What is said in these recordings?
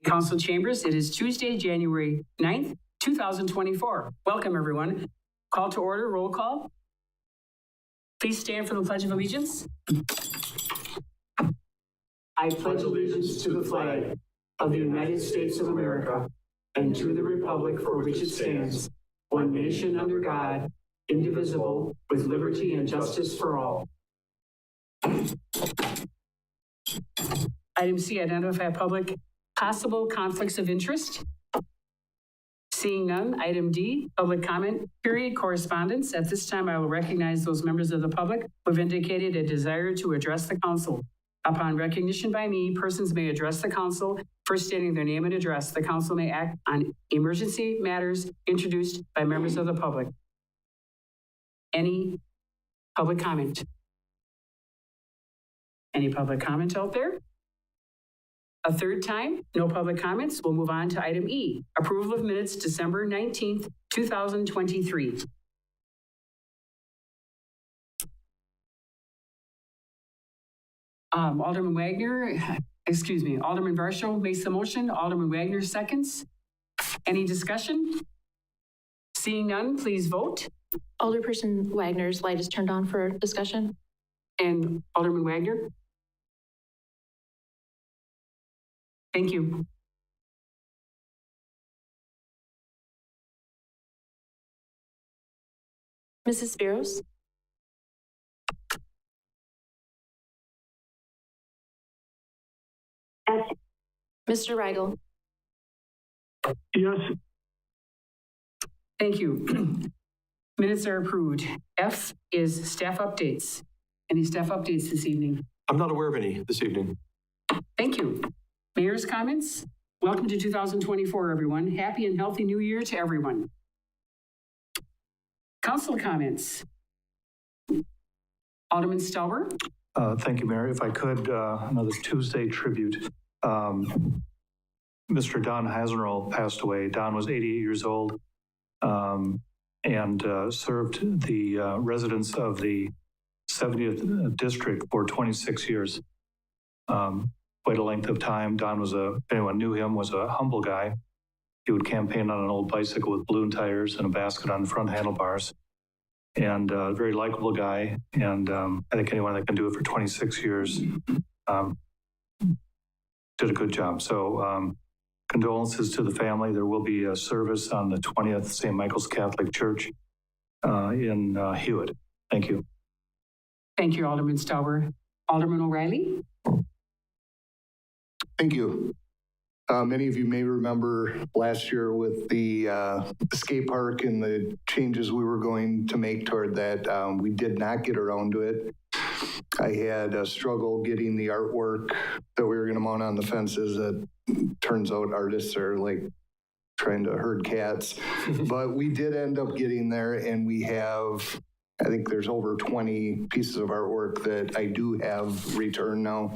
Council chambers, it is Tuesday, January 9th, 2024. Welcome, everyone. Call to order, roll call. Please stand for the Pledge of Allegiance. I pledge allegiance to the flag of the United States of America and to the republic for which it stands, one nation under God, indivisible, with liberty and justice for all. Item C, identify public possible conflicts of interest. Seeing none. Item D, public comment period, correspondence. At this time, I will recognize those members of the public who have indicated a desire to address the council. Upon recognition by me, persons may address the council, first stating their name and address. The council may act on emergency matters introduced by members of the public. Any public comment? Any public comment out there? A third time, no public comments. We'll move on to item E, approval of minutes, December 19th, 2023. Alderman Varsho makes the motion. Alderman Wagner seconds. Any discussion? Seeing none, please vote. Alderperson Wagner's light is turned on for discussion. And Alderman Wagner? Thank you. Mrs. Spiros? Yes. Mr. Rigel? Yes. Thank you. Minutes are approved. F is staff updates. Any staff updates this evening? I'm not aware of any this evening. Thank you. Mayor's comments. Welcome to 2024, everyone. Happy and healthy new year to everyone. Council comments. Alderman Stelber. Thank you, Mayor. If I could, another Tuesday tribute. Mr. Don Hasenroll passed away. Don was 88 years old and served the residents of the 70th district for 26 years. Quite a length of time. Don was anyone knew him, was a humble guy. He would campaign on an old bicycle with balloon tires and a basket on the front handlebars. And a very likable guy. And I think anyone that can do it for 26 years did a good job. So condolences to the family. There will be a service on the 20th, St. Michael's Catholic Church in Hewitt. Thank you. Thank you, Alderman Stelber. Alderman O'Reilly. Thank you. Many of you may remember last year with the skate park and the changes we were going to make toward that. We did not get around to it. I had a struggle getting the artwork that we were going to mount on the fences. That turns out artists are like trying to herd cats. But we did end up getting there, and we have, I think there's over 20 pieces of artwork that I do have returned now.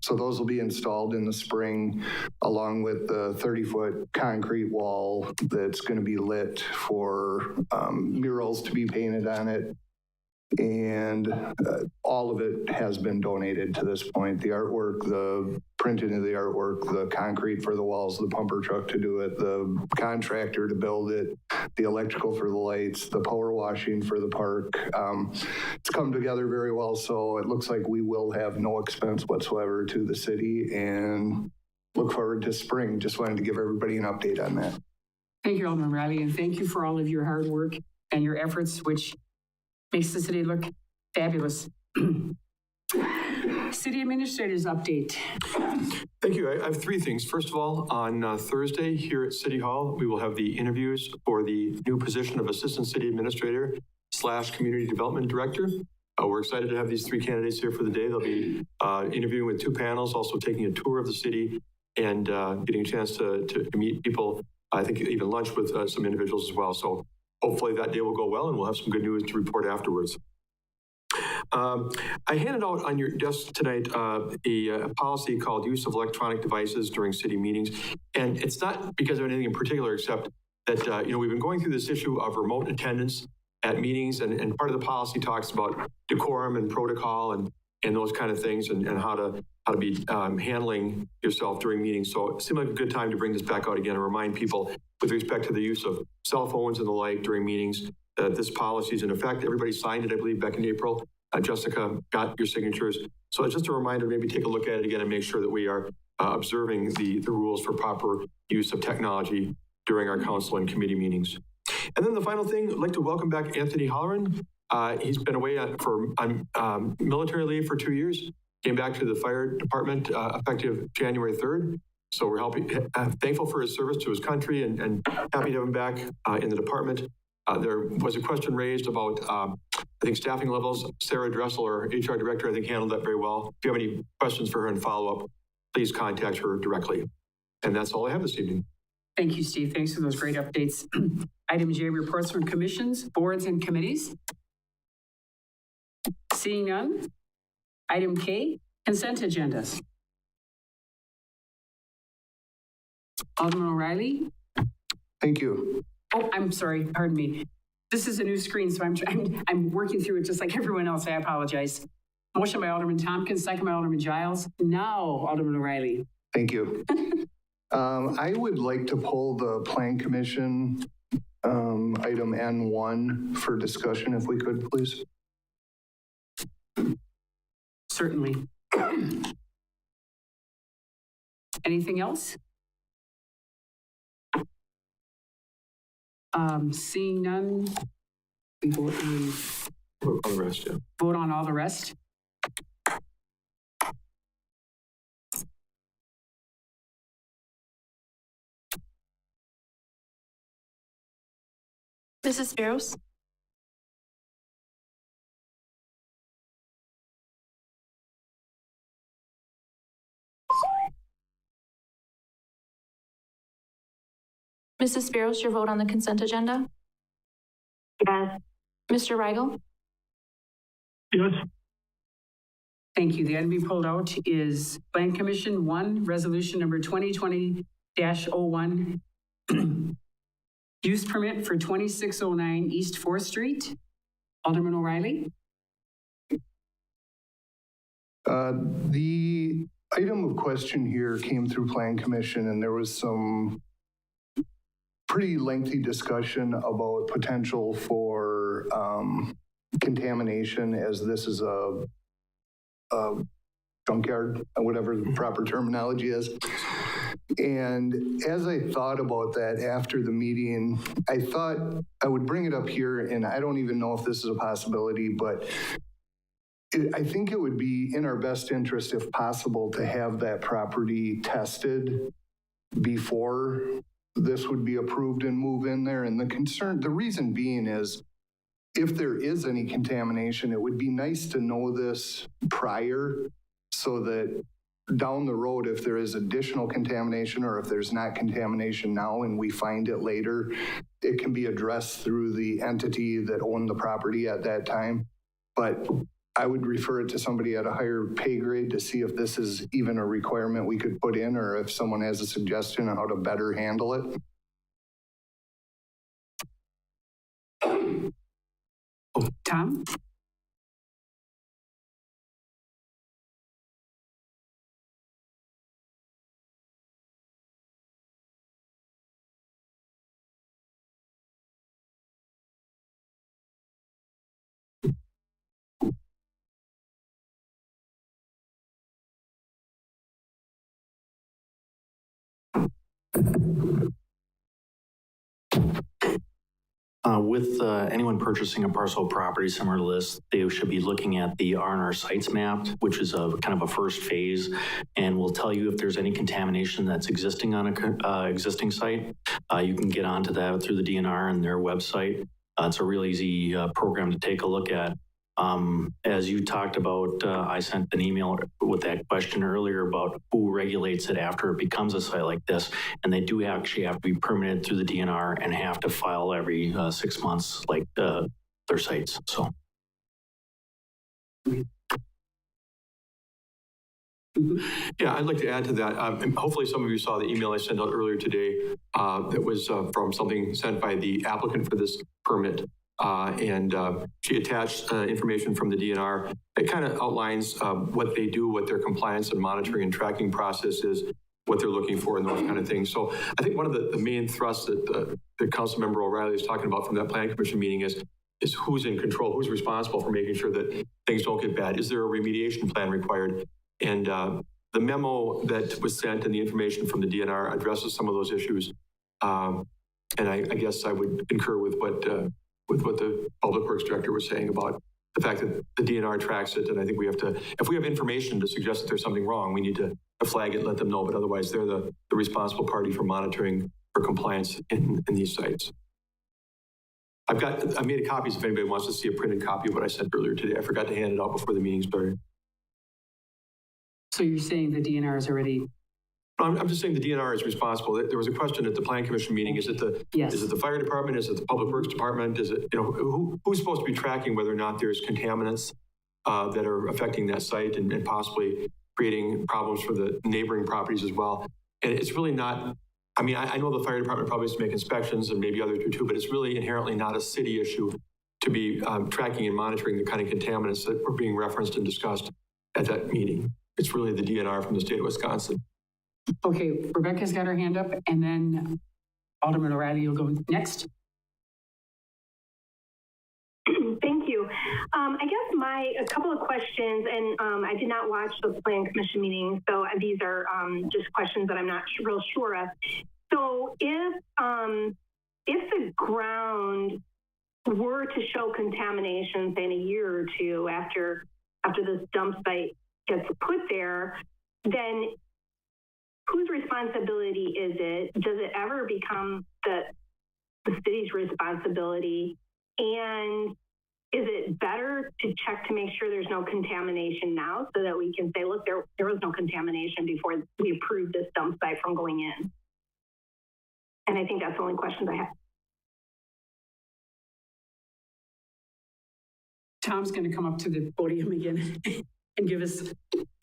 So those will be installed in the spring, along with the 30-foot concrete wall that's going to be lit for murals to be painted on it. And all of it has been donated to this point. The artwork, the printing of the artwork, the concrete for the walls, the pumper truck to do it, the contractor to build it, the electrical for the lights, the power washing for the park. It's come together very well, so it looks like we will have no expense whatsoever to the city, and look forward to spring. Just wanted to give everybody an update on that. Thank you, Alderman O'Reilly, and thank you for all of your hard work and your efforts, which makes the city look fabulous. City Administrator's update. Thank you. I have three things. First of all, on Thursday here at City Hall, we will have the interviews for the new position of Assistant City Administrator / Community Development Director. We're excited to have these three candidates here for the day. They'll be interviewing with two panels, also taking a tour of the city and getting a chance to meet people. I think even lunch with some individuals as well. So hopefully that day will go well, and we'll have some good news to report afterwards. I handed out on your desk tonight a policy called use of electronic devices during city meetings. And it's not because of anything in particular, except that, we've been going through this issue of remote attendance at meetings, and part of the policy talks about decorum and protocol and and those kind of things, and how to be handling yourself during meetings. So it seemed like a good time to bring this back out again and remind people with respect to the use of cell phones and the like during meetings that this policy is in effect. Everybody signed it, I believe, back in April. Jessica got your signatures. So it's just a reminder, maybe take a look at it again and make sure that we are observing the rules for proper use of technology during our council and committee meetings. And then the final thing, I'd like to welcome back Anthony Holleran. He's been away on military leave for 2 years, came back to the fire department effective January 3rd. So we're thankful for his service to his country and happy to have him back in the department. There was a question raised about, I think, staffing levels. Sarah Dressel, our HR director, I think handled that very well. If you have any questions for her and follow-up, please contact her directly. And that's all I have this evening. Thank you, Steve. Thanks for those great updates. Item J, reports from commissions, boards, and committees. Seeing none. Item K, consent agendas. Alderman O'Reilly. Thank you. Oh, I'm sorry. Pardon me. This is a new screen, so I'm working through it just like everyone else. I apologize. Motion by Alderman Tompkins, second by Alderman Giles. Now, Alderman O'Reilly. Thank you. I would like to pull the Plan Commission item N1 for discussion, if we could, please. Certainly. Anything else? Seeing none, we vote Vote on the rest, yeah. Vote on all the rest. Mrs. Barrows? Mrs. Barrows, your vote on the consent agenda? Yes. Mr. Rigel? Yes. Thank you. The item to be pulled out is Plan Commission 1, Resolution number 2020-01, use permit for 2609 East 4th Street. Alderman O'Reilly. The item of question here came through Plan Commission, and there was some pretty lengthy discussion about potential for contamination, as this is a junkyard, whatever the proper terminology is. And as I thought about that after the meeting, I thought I would bring it up here, and I don't even know if this is a possibility, but I think it would be in our best interest, if possible, to have that property tested before this would be approved and move in there. And the reason being is, if there is any contamination, it would be nice to know this prior, so that down the road, if there is additional contamination, or if there's not contamination now and we find it later, it can be addressed through the entity that owned the property at that time. But I would refer it to somebody at a higher pay grade to see if this is even a requirement we could put in, or if someone has a suggestion on how to better handle it. Tom? With anyone purchasing a parcel of property similar to this, they should be looking at the R&R sites map, which is a kind of a first phase, and will tell you if there's any contamination that's existing on a existing site. You can get onto that through the DNR and their website. It's a real easy program to take a look at. As you talked about, I sent an email with that question earlier about who regulates it after it becomes a site like this, and they do actually have to be permitted through the DNR and have to file every 6 months, like their sites. So. Yeah, I'd like to add to that. And hopefully some of you saw the email I sent out earlier today that was from something sent by the applicant for this permit. And she attached information from the DNR. It kind of outlines what they do, what their compliance and monitoring and tracking process is, what they're looking for, and those kind of things. So I think one of the main thrusts that Councilmember O'Reilly is talking about from that Plan Commission meeting is who's in control, who's responsible for making sure that things don't get bad. Is there a remediation plan required? And the memo that was sent and the information from the DNR addresses some of those issues. And I guess I would concur with what the Public Works Director was saying about the fact that the DNR tracks it. And I think we have to, if we have information to suggest that there's something wrong, we need to flag it, let them know. But otherwise, they're the responsible party for monitoring for compliance in these sites. I made copies if anybody wants to see a printed copy of what I sent earlier today. I forgot to hand it out before the meeting started. So you're saying the DNR is already? I'm just saying the DNR is responsible. There was a question at the Plan Commission meeting. Is it the fire department? Is it the Public Works Department? Is it, who's supposed to be tracking whether or not there's contaminants that are affecting that site and possibly creating problems for the neighboring properties as well? And it's really not, I mean, I know the fire department probably has to make inspections and maybe others do too, but it's really inherently not a city issue to be tracking and monitoring the kind of contaminants that were being referenced and discussed at that meeting. It's really the DNR from the state of Wisconsin. Okay, Rebecca's got her hand up, and then Alderman O'Reilly, you'll go next. Thank you. I guess a couple of questions, and I did not watch the Plan Commission meeting, so these are just questions that I'm not real sure of. So if the ground were to show contamination, say in a year or two after this dump site gets put there, then whose responsibility is it? Does it ever become the city's responsibility? And is it better to check to make sure there's no contamination now so that we can say, look, there was no contamination before we approved this dump site from going in? And I think that's the only questions I have. Tom's going to come up to the podium again and give us.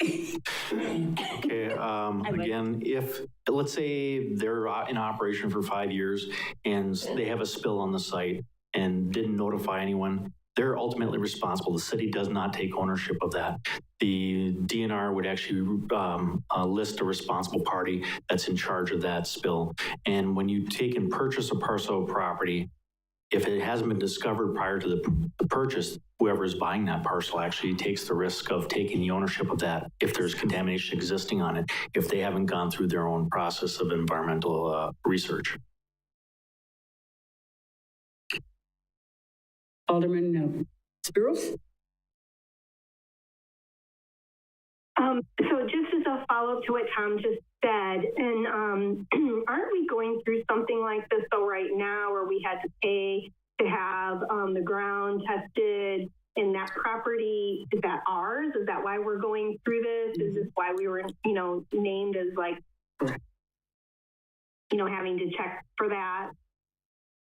Okay, again, if, let's say they're in operation for 5 years and they have a spill on the site and didn't notify anyone, they're ultimately responsible. The city does not take ownership of that. The DNR would actually list a responsible party that's in charge of that spill. And when you take and purchase a parcel of property, if it hasn't been discovered prior to the purchase, whoever is buying that parcel actually takes the risk of taking the ownership of that if there's contamination existing on it, if they haven't gone through their own process of environmental research. Alderman Spiros? So just as a follow-up to what Tom just said, and aren't we going through something like this though right now where we had to pay to have the ground tested in that property? Is that ours? Is that why we're going through this? Is this why we were, named as like, having to check for that?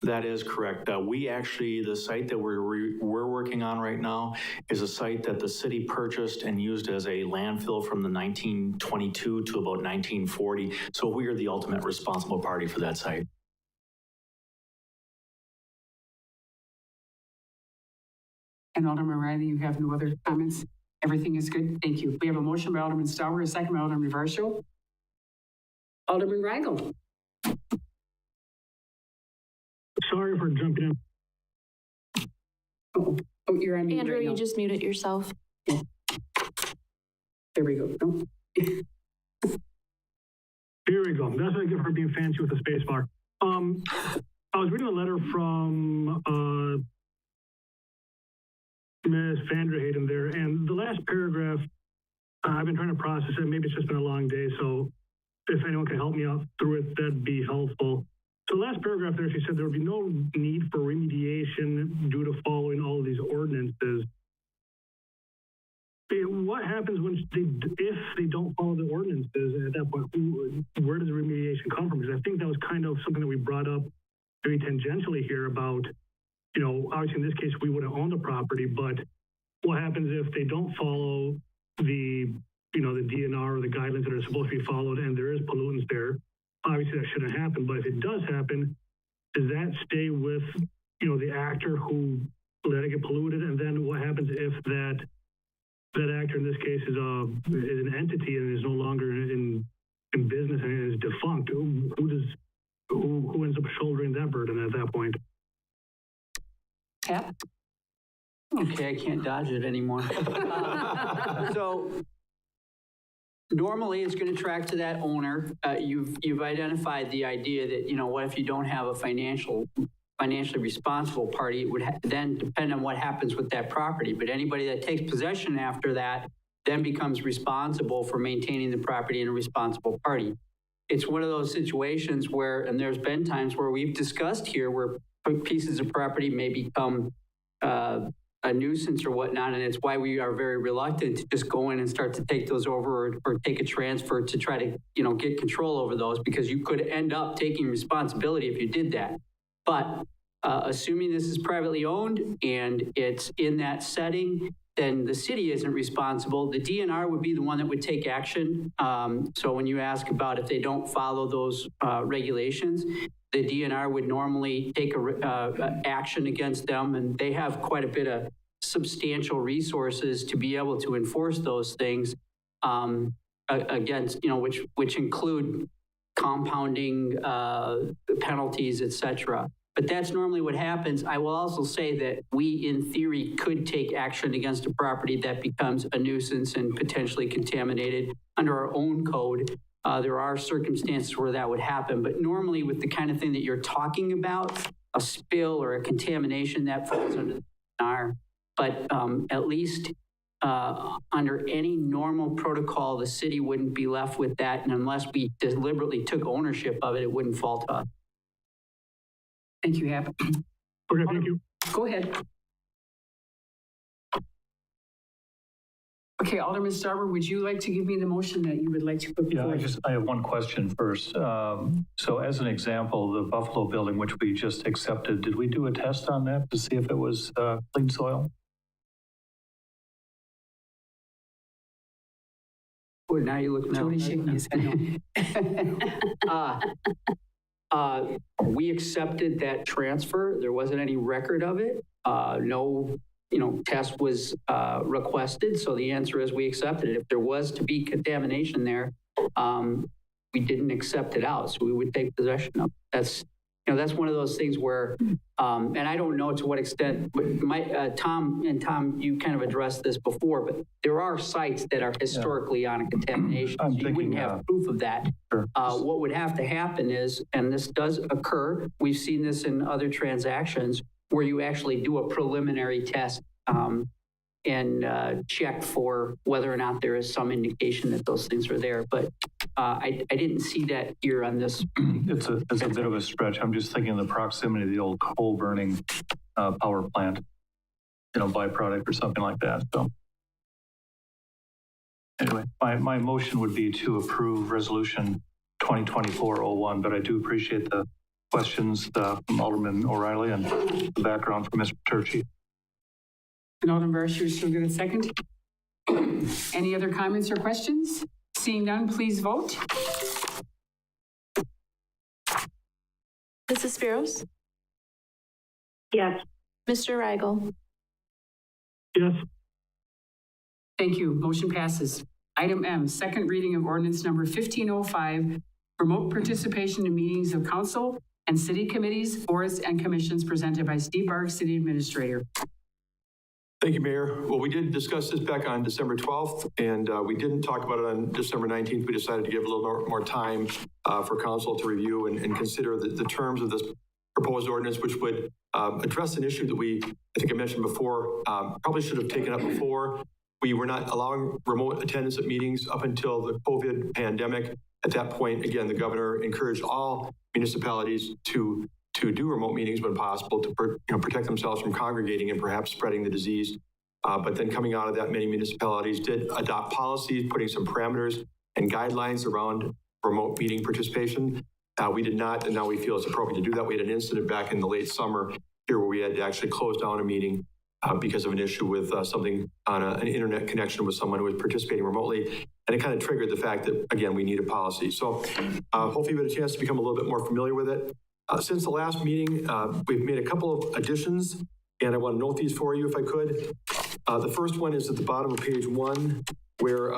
That is correct. We actually, the site that we're working on right now is a site that the city purchased and used as a landfill from the 1922 to about 1940. So we are the ultimate responsible party for that site. And Alderman Riley, you have no other comments? Everything is good? Thank you. We have a motion by Alderman Stauber, a second by Alderman Varsho. Alderman Weigel. Sorry for jumping in. Oh, you're on mute. Andrew, right you now. just muted yourself. There we go. Oh. Here we go. That's what I get for being fancy with the space bar. I was reading a letter from Ms. Vanderhaden there, and the last paragraph, I've been trying to process it. Maybe it's just been a long day, so if anyone can help me out through it, that'd be helpful. So the last paragraph there, she said there would be no need for remediation due to following all of these ordinances. What happens if they don't follow the ordinances at that point? Where does the remediation come from? Because I think that was kind of something that we brought up very tangentially here about, obviously in this case, we would have owned the property, but what happens if they don't follow the DNR or the guidelines that are supposed to be followed and there is pollutants there? Obviously that shouldn't happen, but if it does happen, does that stay with, the actor who let it get polluted, and then what happens if that actor in this case is an entity and is no longer in business and is defunct? Who ends up shouldering that burden at that point? Cap? Okay, I can't dodge it anymore. So normally it's going to track to that owner. You've identified the idea that, what if you don't have a financially responsible party? It would then depend on what happens with that property. But anybody that takes possession after that then becomes responsible for maintaining the property and a responsible party. It's one of those situations where, and there's been times where we've discussed here where pieces of property may become a nuisance or whatnot, and it's why we are very reluctant to just go in and start to take those over or take a transfer to try to, get control over those, because you could end up taking responsibility if you did that. But assuming this is privately owned and it's in that setting, then the city isn't responsible. The DNR would be the one that would take action. So when you ask about if they don't follow those regulations, the DNR would normally take action against them, and they have quite a bit of substantial resources to be able to enforce those things against, which include compounding penalties, et cetera. But that's normally what happens. I will also say that we, in theory, could take action against a property that becomes a nuisance and potentially contaminated under our own code. There are circumstances where that would happen, but normally with the kind of thing that you're talking about, a spill or a contamination, that falls under the DNR. But at least under any normal protocol, the city wouldn't be left with that, and unless we deliberately took ownership of it, it wouldn't fall to us. Thank you, Hap. Okay, thank you. Go ahead. Okay, Alderman Starber, would you like to give me the motion that you would like to put Yeah, forward? I have one question first. So as an example, the Buffalo building, which we just accepted, did we do a test on that to see if it was clean soil? Boy, now you look. Jody shaking his head no. We accepted that transfer. There wasn't any record of it. No, test was requested. So the answer is we accepted it. If there was to be contamination there, we didn't accept it out. So we would take possession of it. That's one of those things where, and I don't know to what extent, but Tom, you kind of addressed this before, but there are sites that are historically on a contamination. So you wouldn't have proof of that. Sure. What would have to happen is, and this does occur, we've seen this in other transactions, where you actually do a preliminary test and check for whether or not there is some indication that those things are there. But I didn't see that here on this. It's a bit of a stretch. I'm just thinking of the proximity of the old coal burning power plant, byproduct or something like that. So anyway, my motion would be to approve resolution 2024-01, but I do appreciate the questions from Alderman O'Reilly and the background from Mr. Turchi. And Alderman Barsh, you're still good at second? Any other comments or questions? Seeing none, please vote. Mrs. Spiros? Yes. Mr. Rigel? Yes. Thank you. Motion passes. Item M, second reading of ordinance number 1505, remote participation in meetings of council and city committees, boards, and commissions, presented by Steve Bark, City Administrator. Thank you, Mayor. Well, we did discuss this back on December 12th, and we didn't talk about it on December 19th. We decided to give a little more time for council to review and consider the terms of this proposed ordinance, which would address an issue that I think I mentioned before, probably should have taken up before. We were not allowing remote attendance at meetings up until the COVID pandemic. At that point, again, the governor encouraged all municipalities to do remote meetings when possible to protect themselves from congregating and perhaps spreading the disease. But then coming out of that, many municipalities did adopt policies, putting some parameters and guidelines around remote meeting participation. We did not, and now we feel it's appropriate to do that. We had an incident back in the late summer here where we had to actually close down a meeting because of an issue with something on an internet connection with someone who was participating remotely. And it kind of triggered the fact that, again, we need a policy. So hopefully you had a chance to become a little bit more familiar with it. Since the last meeting, we've made a couple of additions, and I want to note these for you if I could. The first one is at the bottom of page 1, where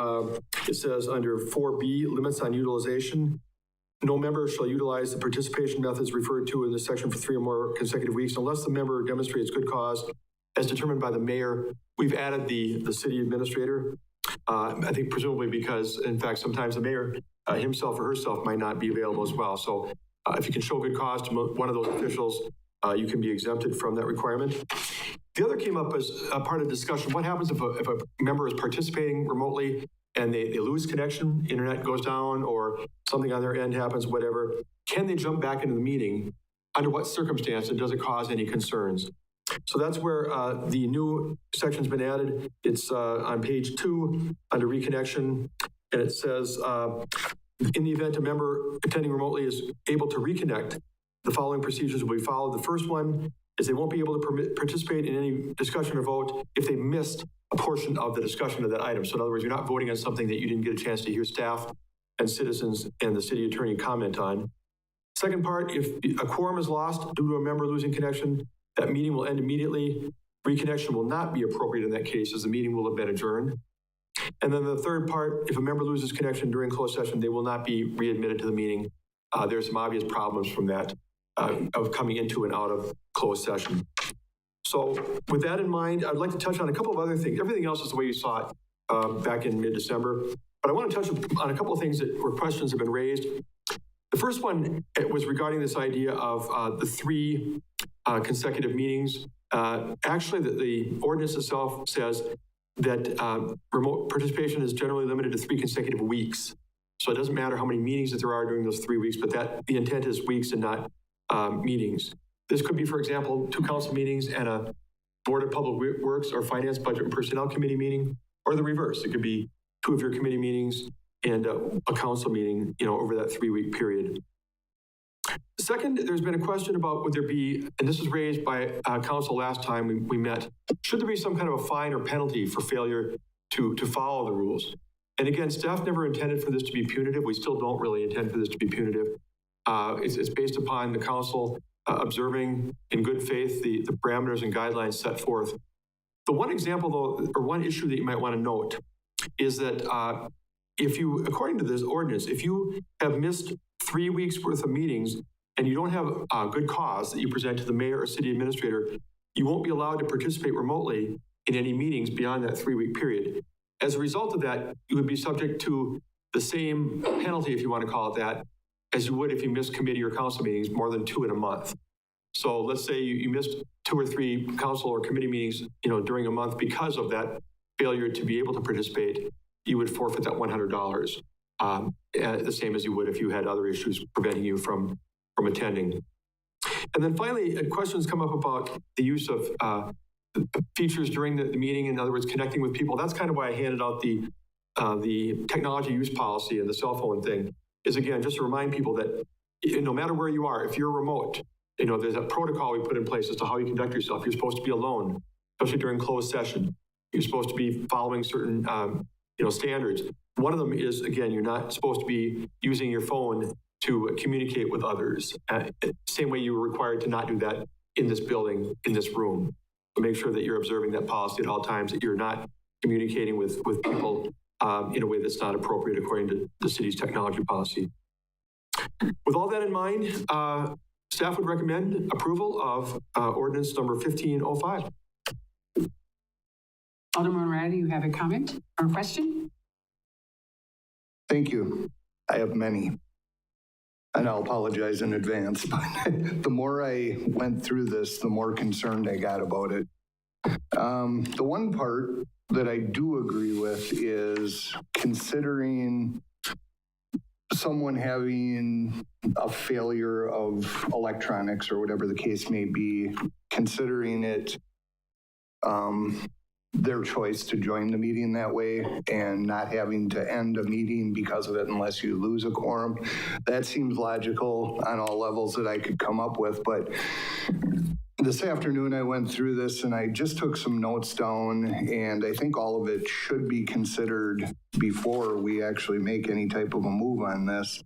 it says under 4B, limits on utilization. No member shall utilize the participation methods referred to in this section for 3 or more consecutive weeks unless the member demonstrates good cause as determined by the mayor. We've added the city administrator, I think presumably because, in fact, sometimes the mayor himself or herself might not be available as well. So if you can show good cause to one of those officials, you can be exempted from that requirement. The other came up as a part of the discussion. What happens if a member is participating remotely and they lose connection, internet goes down, or something on their end happens, whatever? Can they jump back into the meeting? Under what circumstance, and does it cause any concerns? So that's where the new section's been added. It's on page 2 under reconnection, and it says, in the event a member attending remotely is able to reconnect, the following procedures will be followed. The first one is they won't be able to participate in any discussion or vote if they missed a portion of the discussion of that item. So in other words, you're not voting on something that you didn't get a chance to hear staff and citizens and the city attorney comment on. Second part, if a quorum is lost due to a member losing connection, that meeting will end immediately. Reconnection will not be appropriate in that case, as the meeting will have been adjourned. And then the third part, if a member loses connection during closed session, they will not be readmitted to the meeting. There's some obvious problems from that, of coming into and out of closed session. So with that in mind, I'd like to touch on a couple of other things. Everything else is the way you saw it back in mid-December. But I want to touch on a couple of things where questions have been raised. The first one was regarding this idea of the 3 consecutive meetings. Actually, the ordinance itself says that remote participation is generally limited to 3 consecutive weeks. So it doesn't matter how many meetings that there are during those 3 weeks, but the intent is weeks and not meetings. This could be, for example, 2 council meetings and a Board of Public Works or Finance, Budget, and Personnel Committee meeting, or the reverse. It could be 2 of your committee meetings and a council meeting, over that 3-week period. Second, there's been a question about would there be, and this was raised by council last time we met, should there be some kind of a fine or penalty for failure to follow the rules? And again, staff never intended for this to be punitive. We still don't really intend for this to be punitive. It's based upon the council observing in good faith the parameters and guidelines set forth. The one example, though, or one issue that you might want to note is that if you, according to this ordinance, if you have missed 3 weeks worth of meetings and you don't have a good cause that you present to the mayor or city administrator, you won't be allowed to participate remotely in any meetings beyond that 3-week period. As a result of that, you would be subject to the same penalty, if you want to call it that, as you would if you missed committee or council meetings more than 2 in a month. So let's say you missed 2 or 3 council or committee meetings, during a month because of that failure to be able to participate, you would forfeit that $100, the same as you would if you had other issues preventing you from attending. And then finally, questions come up about the use of features during the meeting. In other words, connecting with people. That's kind of why I handed out the technology use policy and the cell phone thing, is again, just to remind people that no matter where you are, if you're remote, there's a protocol we put in place as to how you conduct yourself. You're supposed to be alone, especially during closed session. You're supposed to be following certain standards. One of them is, again, you're not supposed to be using your phone to communicate with others. Same way you were required to not do that in this building, in this room. So make sure that you're observing that policy at all times, that you're not communicating with people in a way that's not appropriate according to the city's technology policy. With all that in mind, staff would recommend approval of ordinance number 1505. Alderman Riley, you have a comment or question? Thank you. I have many. And I'll apologize in advance, but the more I went through this, the more concerned I got about it. The one part that I do agree with is considering someone having a failure of electronics or whatever the case may be, considering it their choice to join the meeting that way and not having to end a meeting because of it unless you lose a quorum. That seems logical on all levels that I could come up with. But this afternoon I went through this and I just took some notes down, and I think all of it should be considered before we actually make any type of a move on this.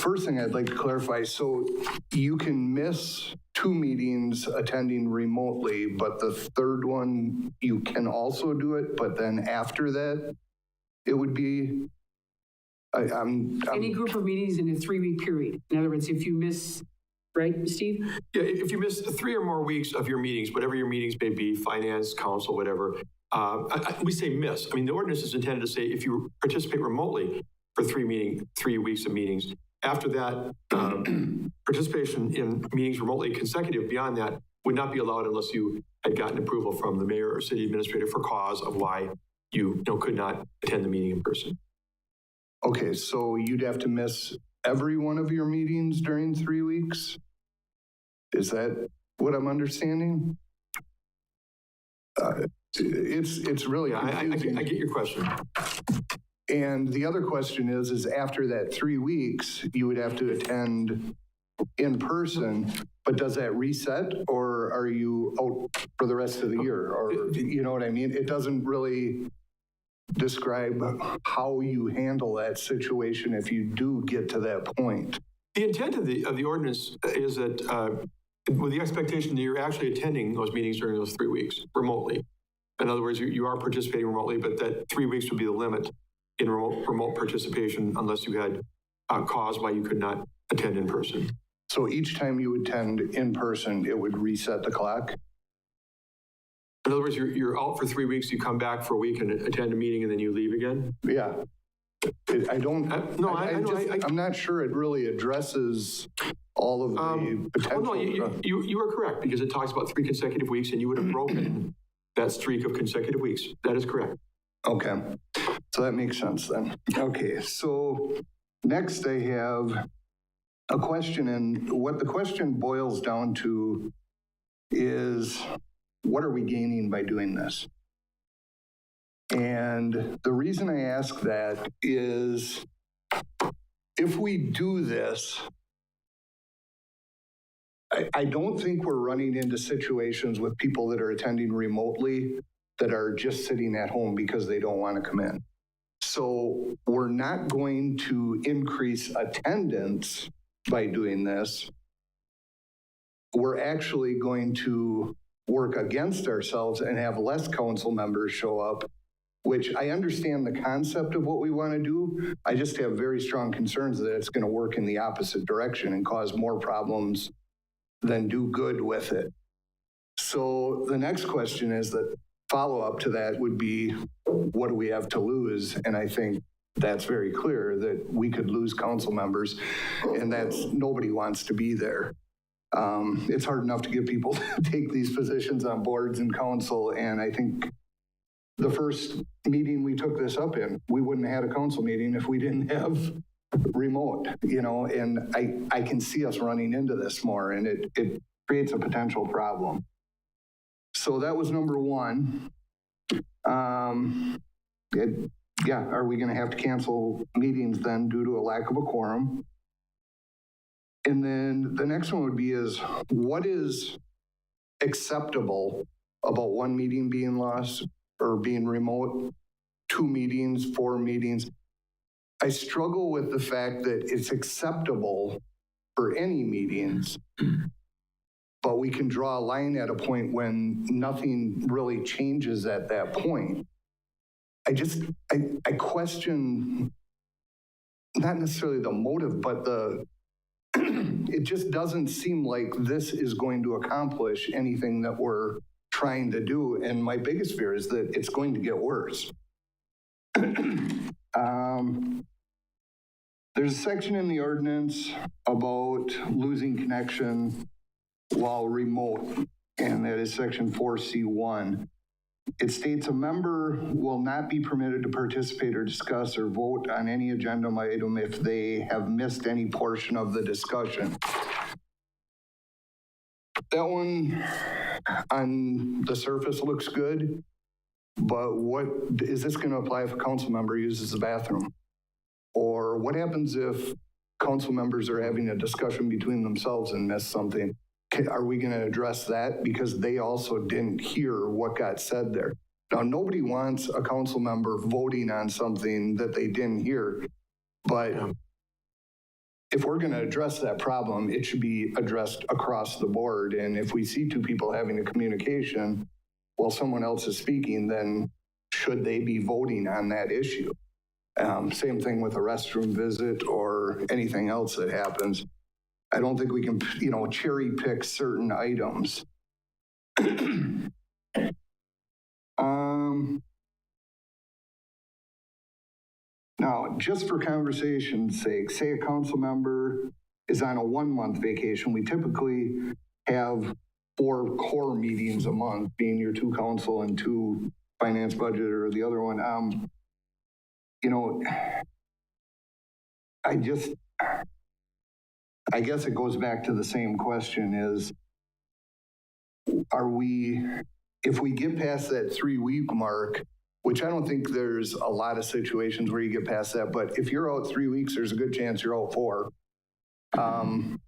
first thing I'd like to clarify, so you can miss 2 meetings attending remotely, but the third one, you can also do it, but then after that, it would be, I'm Any group of meetings in a 3-week period. In other words, if you miss, right, Steve? Yeah, if you miss 3 or more weeks of your meetings, whatever your meetings may be, finance, council, whatever, we say miss. I mean, the ordinance is intended to say if you participate remotely for 3 weeks of meetings, after that, participation in meetings remotely consecutive beyond that would not be allowed unless you had gotten approval from the mayor or city administrator for cause of why you could not attend the meeting in person. okay, so you'd have to miss every one of your meetings during 3 weeks? Is that what I'm understanding? It's really Yeah, confusing. I get your question. And the other question is after that 3 weeks, you would have to attend in person, but does that reset or are you out for the rest of the year? Or, you know what I mean? It doesn't really describe how you handle that situation if you do get to that point. The intent of the ordinance is that with the expectation that you're actually attending those meetings during those 3 weeks remotely. In other words, you are participating remotely, but that 3 weeks would be the limit in remote participation unless you had a cause why you could not attend in person. So each time you attend in person, it would reset the clock? In other words, you're out for 3 weeks, you come back for a week and attend a meeting and then you leave again? Yeah. I don't, I'm not sure it really addresses all of the potential. No, you are correct because it talks about 3 consecutive weeks and you would have broken that streak of consecutive weeks. That is correct. Okay, so that makes sense then. Okay, so next I have a question, and what the question boils down to is, what are we gaining by doing this? And the reason I ask that is, if we do this, I don't think we're running into situations with people that are attending remotely that are just sitting at home because they don't want to come in. So we're not going to increase attendance by doing this. We're actually going to work against ourselves and have less council members show up, which I understand the concept of what we want to do. I just have very strong concerns that it's going to work in the opposite direction and cause more problems than do good with it. So the next question is that follow-up to that would be, what do we have to lose? And I think that's very clear that we could lose council members, and that's, nobody wants to be there. It's hard enough to get people to take these positions on boards and council, and I think the first meeting we took this up in, we wouldn't have had a council meeting if we didn't have remote, and I can see us running into this more, and it creates a potential problem. So that was number one. Are we going to have to cancel meetings then due to a lack of a quorum? And then the next one would be what is acceptable about 1 meeting being lost or being remote, 2 meetings, 4 meetings? I struggle with the fact that it's acceptable for any meetings, but we can draw a line at a point when nothing really changes at that point. I question not necessarily the motive, but it just doesn't seem like this is going to accomplish anything that we're trying to do. And my biggest fear is that it's going to get worse. There's a section in the ordinance about losing connection while remote, and that is section 4C1. It states a member will not be permitted to participate or discuss or vote on any agenda item if they have missed any portion of the discussion. That one on the surface looks good, but what is this going to apply if a council member uses the bathroom? Or what happens if council members are having a discussion between themselves and miss something? Are we going to address that? Because they also didn't hear what got said there. Now, nobody wants a council member voting on something that they didn't hear, but if we're going to address that problem, it should be addressed across the board. And if we see two people having a communication while someone else is speaking, then should they be voting on that issue? Same thing with a restroom visit or anything else that happens. I don't think we can, cherry pick certain items. Now, just for conversation's sake, say a council member is on a 1-month vacation. We typically have 4 core meetings a month, being your 2 council and 2 finance budget or the other one. I guess it goes back to the same question is, if we get past that 3-week mark, which I don't think there's a lot of situations where you get past that, but if you're out 3 weeks, there's a good chance you're out 4. And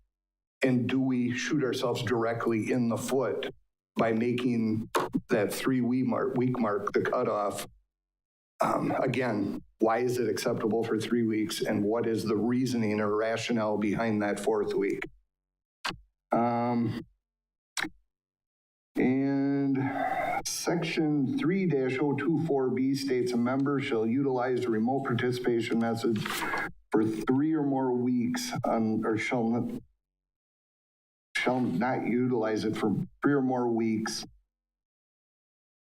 do we shoot ourselves directly in the foot by making that 3-week mark the cutoff? Again, why is it acceptable for 3 weeks, and what is the reasoning or rationale behind that 4th week? And section 3-024B states a member shall utilize the remote participation method for 3 or more weeks, or shall not utilize it for 3 or more weeks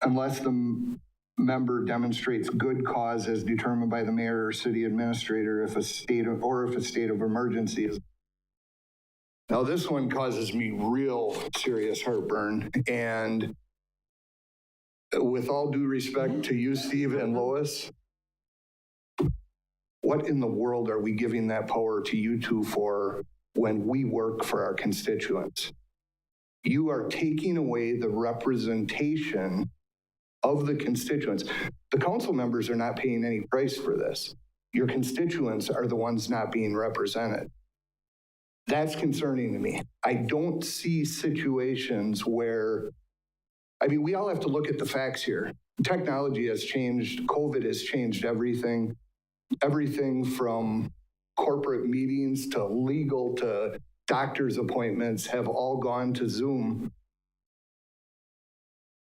unless the member demonstrates good cause as determined by the mayor or city administrator if a state of emergency is. Now, this one causes me real serious heartburn. And with all due respect to you, Steve and Lois, what in the world are we giving that power to you two for when we work for our constituents? You are taking away the representation of the constituents. The council members are not paying any price for this. Your constituents are the ones not being represented. That's concerning to me. I don't see situations where, we all have to look at the facts here. Technology has changed. COVID has changed everything. Everything from corporate meetings to legal to doctor's appointments have all gone to Zoom.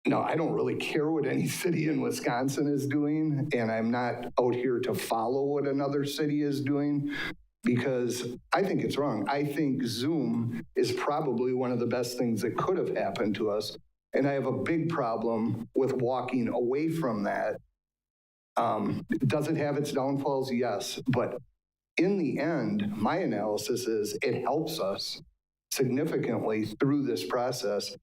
Now, I don't really care what any city in Wisconsin is doing, and I'm not out here to follow what another city is doing, because I think it's wrong. I think Zoom is probably one of the best things that could have happened to us. And I have a big problem with walking away from that. Does it have its downfalls? Yes. But in the end, my analysis is it helps us significantly through this process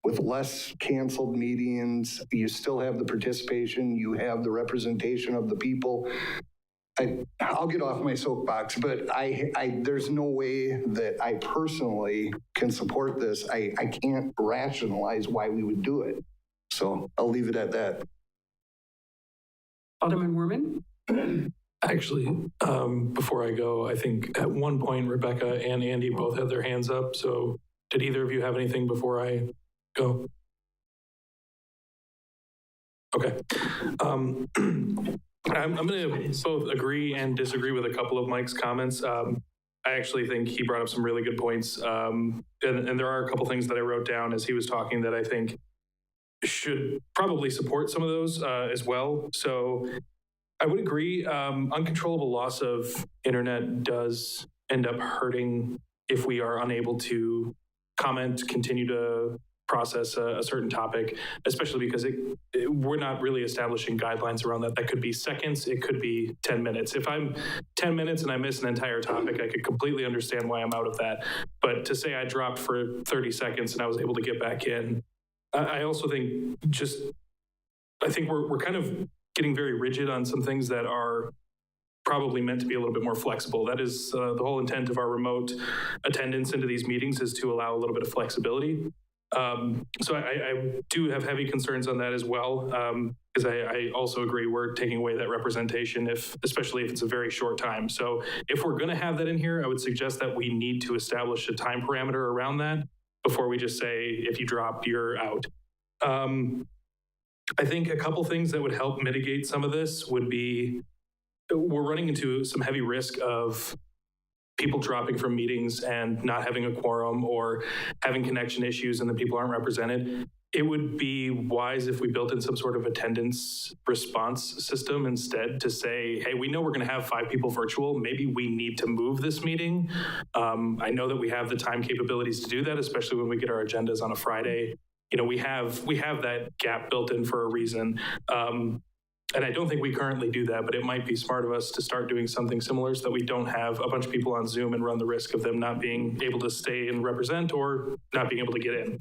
with less canceled meetings. You still have the participation. You have the representation of the people. I'll get off my soapbox, but there's no way that I personally can support this. I can't rationalize why we would do it. So I'll leave it at that. Alderman Werman? Actually, before I go, I think at one point, Rebecca and Andy both had their hands up. So did either of you have anything before I go? Okay. I'm going to both agree and disagree with a couple of Mike's comments. I actually think he brought up some really good points. And there are a couple things that I wrote down as he was talking that I think should probably support some of those as well. So I would agree, uncontrollable loss of internet does end up hurting if we are unable to comment, continue to process a certain topic, especially because we're not really establishing guidelines around that. That could be seconds, it could be 10 minutes. If I'm 10 minutes and I miss an entire topic, I could completely understand why I'm out of that. But to say I dropped for 30 seconds and I was able to get back in, I also think I think we're kind of getting very rigid on some things that are probably meant to be a little bit more flexible. That is the whole intent of our remote attendance into these meetings, is to allow a little bit of flexibility. So I do have heavy concerns on that as well, because I also agree we're taking away that representation, especially if it's a very short time. So if we're going to have that in here, I would suggest that we need to establish a time parameter around that before we just say, if you drop, you're out. I think a couple things that would help mitigate some of this would be, we're running into some heavy risk of people dropping from meetings and not having a quorum or having connection issues and the people aren't represented, it would be wise if we built in some sort of attendance response system instead to say, hey, we know we're going to have 5 people virtual. Maybe we need to move this meeting. I know that we have the time capabilities to do that, especially when we get our agendas on a Friday. You know, we have that gap built in for a reason. And I don't think we currently do that, but it might be smart of us to start doing something similar so that we don't have a bunch of people on Zoom and run the risk of them not being able to stay and represent or not being able to get in.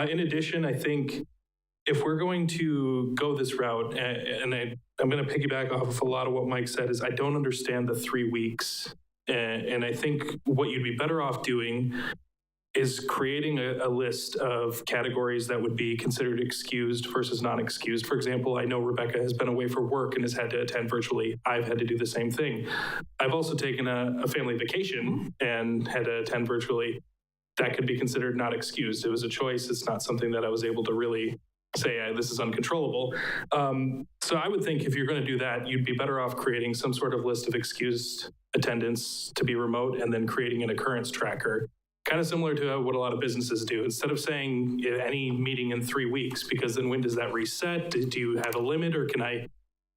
In addition, I think if we're going to go this route, and I'm going to piggyback off of a lot of what Mike said, is I don't understand the 3 weeks. And I think what you'd be better off doing is creating a list of categories that would be considered excused versus non-excused. For example, I know Rebecca has been away for work and has had to attend virtually. I've had to do the same thing. I've also taken a family vacation and had to attend virtually. That could be considered not excused. It was a choice. It's not something that I was able to really say, this is uncontrollable. So I would think if you're going to do that, you'd be better off creating some sort of list of excused attendance to be remote and then creating an occurrence tracker. Kind of similar to what a lot of businesses do. Instead of saying any meeting in 3 weeks, because then when does that reset? Do you have a limit, or can I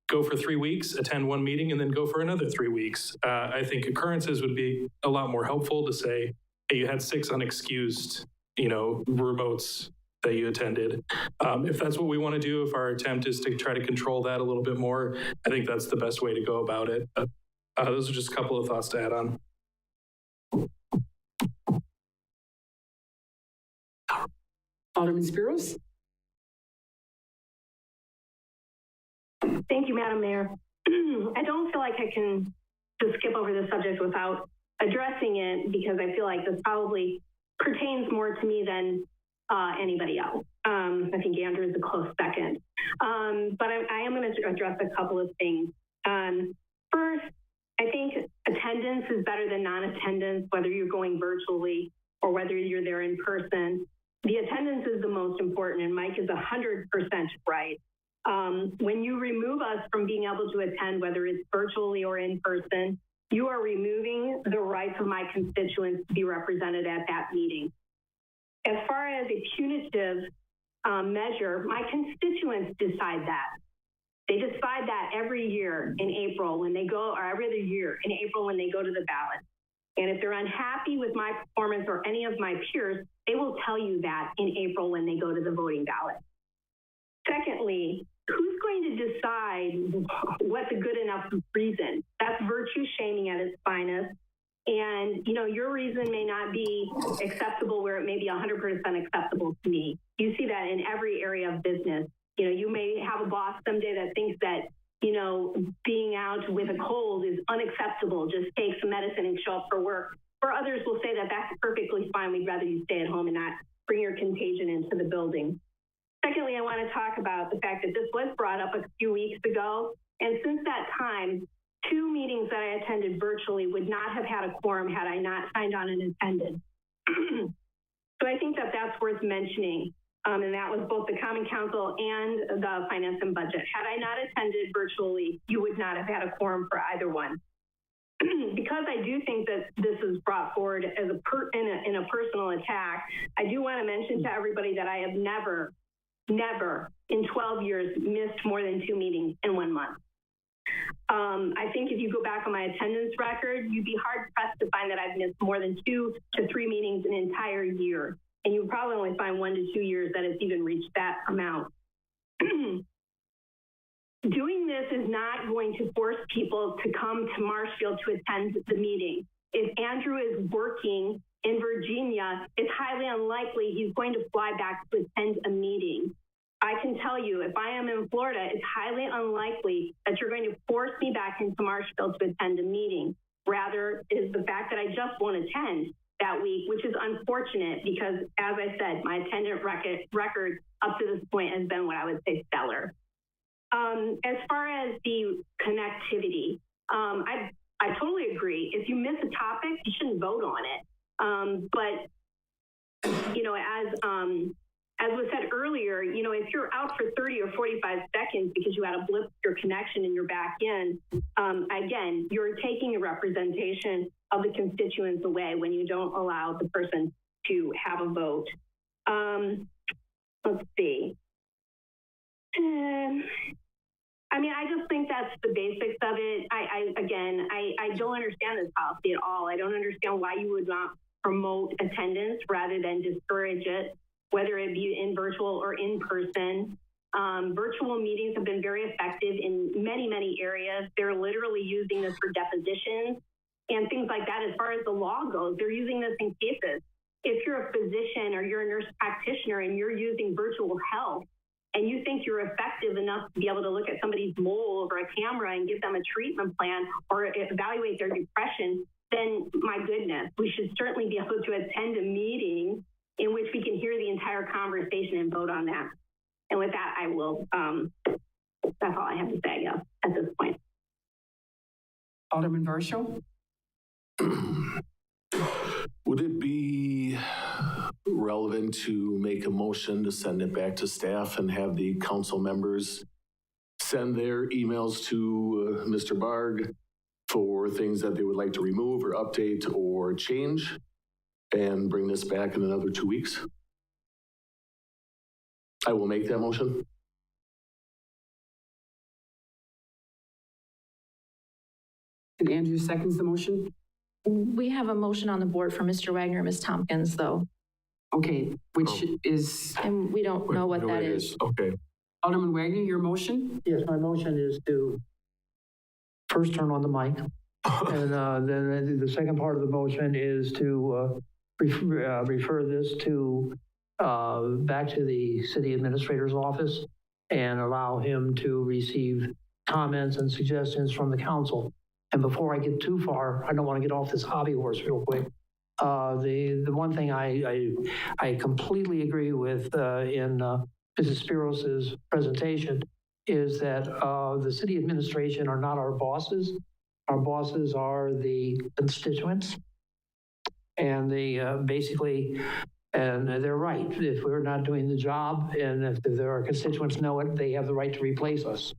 go for 3 weeks, attend 1 meeting, and then go for another 3 weeks? I think occurrences would be a lot more helpful to say, hey, you had 6 unexcused, remotes that you attended. If that's what we want to do, if our attempt is to try to control that a little bit more, I think that's the best way to go about it. Those are just a couple of thoughts to add on. Alderman Spiros? Thank you, Madam Mayor. I don't feel like I can just skip over this subject without addressing it, because I feel like this probably pertains more to me than anybody else. I think Andrew is a close second. But I am going to address a couple of things. First, I think attendance is better than non-attendance, whether you're going virtually or whether you're there in person. The attendance is the most important, and Mike is 100% right. When you remove us from being able to attend, whether it's virtually or in person, you are removing the rights of my constituents to be represented at that meeting. As far as a punitive measure, my constituents decide that. They decide that every year in April when they go, or every other year in April when they go to the ballot. And if they're unhappy with my performance or any of my peers, they will tell you that in April when they go to the voting ballot. Secondly, who's going to decide what's a good enough reason? That's virtue shaming at its finest. And, your reason may not be acceptable where it may be 100% acceptable to me. You see that in every area of business. You may have a boss someday that thinks that, being out with a cold is unacceptable. Just take some medicine and show up for work. Or others will say that that's perfectly fine. We'd rather you stay at home and not bring your contagion into the building. Secondly, I want to talk about the fact that this was brought up a few weeks ago. And since that time, 2 meetings that I attended virtually would not have had a quorum had I not signed on and attended. So I think that that's worth mentioning. And that was both the Common Council and the Finance and Budget. Had I not attended virtually, you would not have had a quorum for either one. Because I do think that this is brought forward as in a personal attack, I do want to mention to everybody that I have never in 12 years missed more than 2 meetings in 1 month. I think if you go back on my attendance record, you'd be hard pressed to find that I've missed more than 2 to 3 meetings an entire year. And you probably only find 1 to 2 years that it's even reached that amount. Doing this is not going to force people to come to Marshfield to attend the meeting. If Andrew is working in Virginia, it's highly unlikely he's going to fly back to attend a meeting. I can tell you, if I am in Florida, it's highly unlikely that you're going to force me back into Marshfield to attend a meeting. Rather, is the fact that I just won't attend that week, which is unfortunate because, as I said, my attendance record up to this point has been what I would say stellar. As far as the connectivity, I totally agree. If you miss a topic, you shouldn't vote on it. But as was said earlier, if you're out for 30 or 45 seconds because you had a blip with your connection and you're back in, again, you're taking a representation of the constituents away when you don't allow the person to have a vote. Let's see. I mean, I just think that's the basics of it. I don't understand this policy at all. I don't understand why you would not promote attendance rather than discourage it, whether it be in virtual or in person. Virtual meetings have been very effective in many, many areas. They're literally using this for depositions and things like that. As far as the law goes, they're using this in cases. If you're a physician or you're a nurse practitioner and you're using virtual health, and you think you're effective enough to be able to look at somebody's mole over a camera and give them a treatment plan or evaluate their depression, then my goodness, we should certainly be able to attend a meeting in which we can hear the entire conversation and vote on that. And with that, I will, that's all I have to say, I guess, at this point. Alderman Varsho? Would it be relevant to make a motion to send it back to staff and have the council members send their emails to Mr. Barg for things that they would like to remove or update or change, and bring this back in another 2 weeks? I will make that motion. And Andrew seconds the motion? We have a motion on the board for Mr. Wagner and Ms. Tompkins, though, Okay, which is, and we don't know what that is. Okay. Alderman Wagner, your motion? Yes, my motion is to first turn on the mic. And then the second part of the motion is to refer this to back to the city administrator's office and allow him to receive comments and suggestions from the council. And before I get too far, I don't want to get off this hobby horse real quick. The one thing I completely agree with in Mrs. Spiros's presentation is that the city administration are not our bosses. Our bosses are the constituents. And they basically, and they're right. If we're not doing the job and if our constituents know it, they have the right to replace us.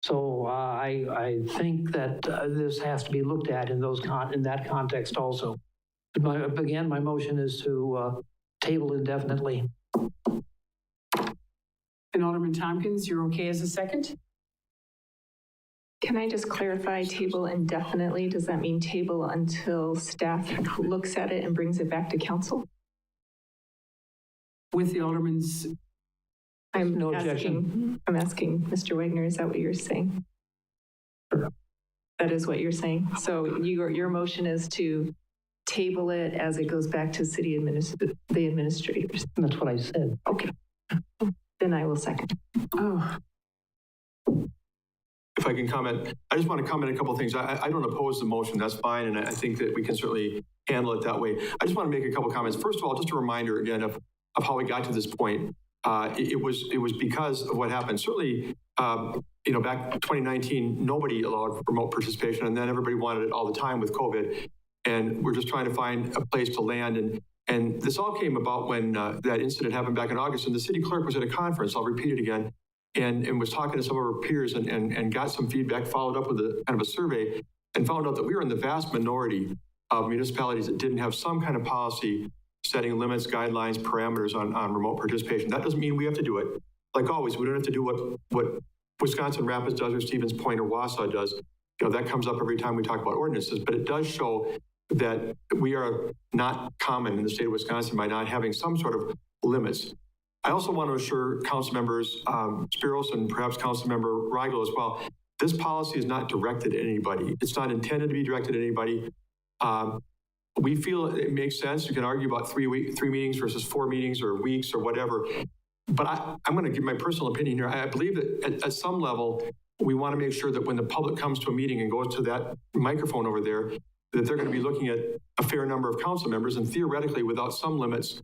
So I think that this has to be looked at in that context also. Again, my motion is to table indefinitely. And Alderman Tompkins, you're okay as a second? Can I just clarify table indefinitely? Does that mean table until staff looks at it and brings it back to council? With the alderman's, No objection. I'm asking Mr. Wagner, is that what you're saying? Sure. That is what you're saying. So your motion is to table it as it goes back to the administrators. That's what I said. Okay. Then I will second. oh, If I can comment, I just want to comment a couple of things. I don't oppose the motion, that's fine, and I think that we can certainly handle it that way. I just want to make a couple of comments. First of all, just a reminder again of how we got to this point. It was because of what happened. Certainly, back in 2019, nobody allowed remote participation, and then everybody wanted it all the time with COVID. And we're just trying to find a place to land. And this all came about when that incident happened back in August, and the city clerk was at a conference, I'll repeat it again, and was talking to some of her peers and got some feedback, followed up with a kind of a survey, and found out that we were in the vast minority of municipalities that didn't have some kind of policy setting limits, guidelines, parameters on remote participation. That doesn't mean we have to do it. Like always, we don't have to do what Wisconsin Rapids does or Stevens Point or Wausau does. That comes up every time we talk about ordinances, but it does show that we are not common in the state of Wisconsin by not having some sort of limits. I also want to assure council members, Spiros and perhaps council member Rigel as well, this policy is not directed at anybody. It's not intended to be directed at anybody. We feel it makes sense. You can argue about 3 meetings versus 4 meetings or weeks or whatever. But I'm going to give my personal opinion here. I believe that at some level, we want to make sure that when the public comes to a meeting and goes to that microphone over there, that they're going to be looking at a fair number of council members, and theoretically, without some limits,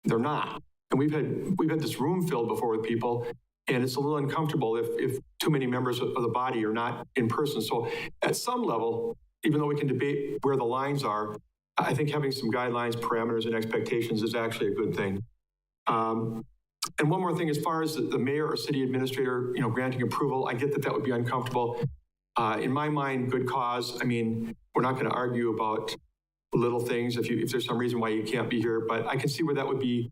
they're not. And we've had this room filled before with people, and it's a little uncomfortable if too many members of the body are not in person. So at some level, even though we can debate where the lines are, I think having some guidelines, parameters, and expectations is actually a good thing. And one more thing, as far as the mayor or city administrator, granting approval, I get that would be uncomfortable. In my mind, good cause. I mean, we're not going to argue about little things if there's some reason why you can't be here, but I can see where that would be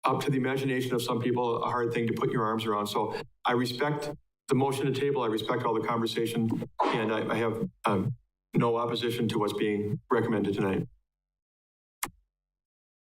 up to the imagination of some people, a hard thing to put your arms around. So I respect the motion to table. I respect all the conversation, and I have no opposition to what's being recommended tonight.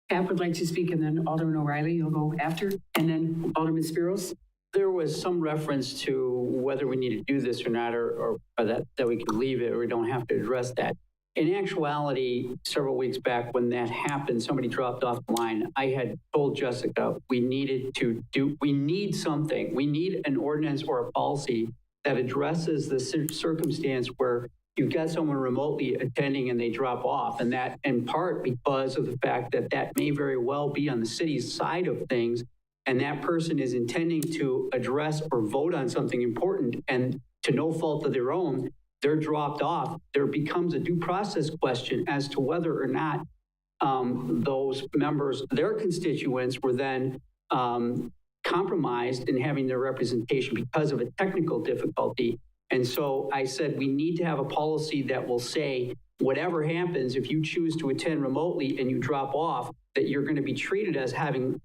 Pat would like to speak, and then Alderman O'Reilly, you'll go after, and then Alderman Spiros. There was some reference to whether we need to do this or not, or that we can leave it, or we don't have to address that. In actuality, several weeks back when that happened, somebody dropped off the line. I had told Jessica we need something. We need an ordinance or a policy that addresses the circumstance where you've got someone remotely attending and they drop off. And that in part because of the fact that that may very well be on the city's side of things. And that person is intending to address or vote on something important, and to no fault of their own, they're dropped off. There becomes a due process question as to whether or not those members, their constituents, were then compromised in having their representation because of a technical difficulty. And so I said, we need to have a policy that will say, whatever happens, if you choose to attend remotely and you drop off, that you're going to be treated as having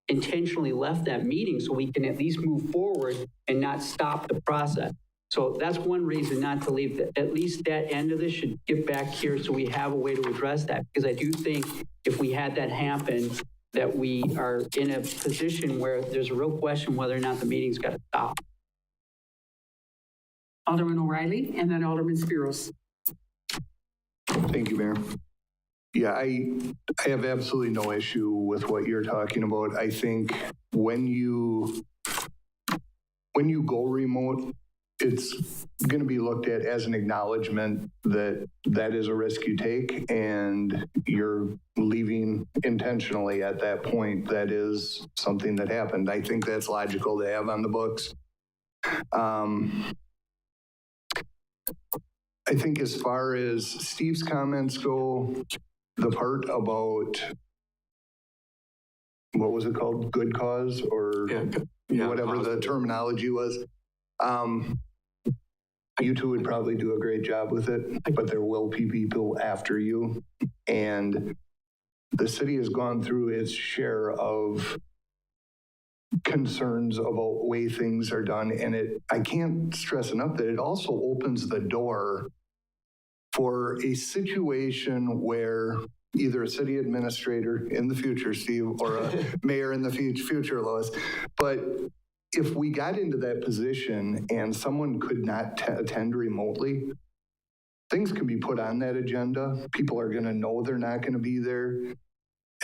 intentionally left that meeting, so we can at least move forward and not stop the process. So that's one reason not to leave. At least that end of this should get back here so we have a way to address that. Because I do think if we had that happen, that we are in a position where there's a real question whether or not the meeting's got to stop. Alderman O'Reilly, and then Alderman Spiros. Thank you, Mayor. Yeah, I have absolutely no issue with what you're talking about. I think when you go remote, it's going to be looked at as an acknowledgement that that is a risk you take, and you're leaving intentionally at that point. That is something that happened. I think that's logical to have on the books. I think as far as Steve's comments go, the part about, what was it called? Good cause, or whatever the terminology was. You two would probably do a great job with it, but there will be people after you. And the city has gone through its share of concerns about way things are done. And I can't stress enough that it also opens the door for a situation where either a city administrator in the future, Steve, or a mayor in the future, Lois, but if we got into that position and someone could not attend remotely, things can be put on that agenda. People are going to know they're not going to be there.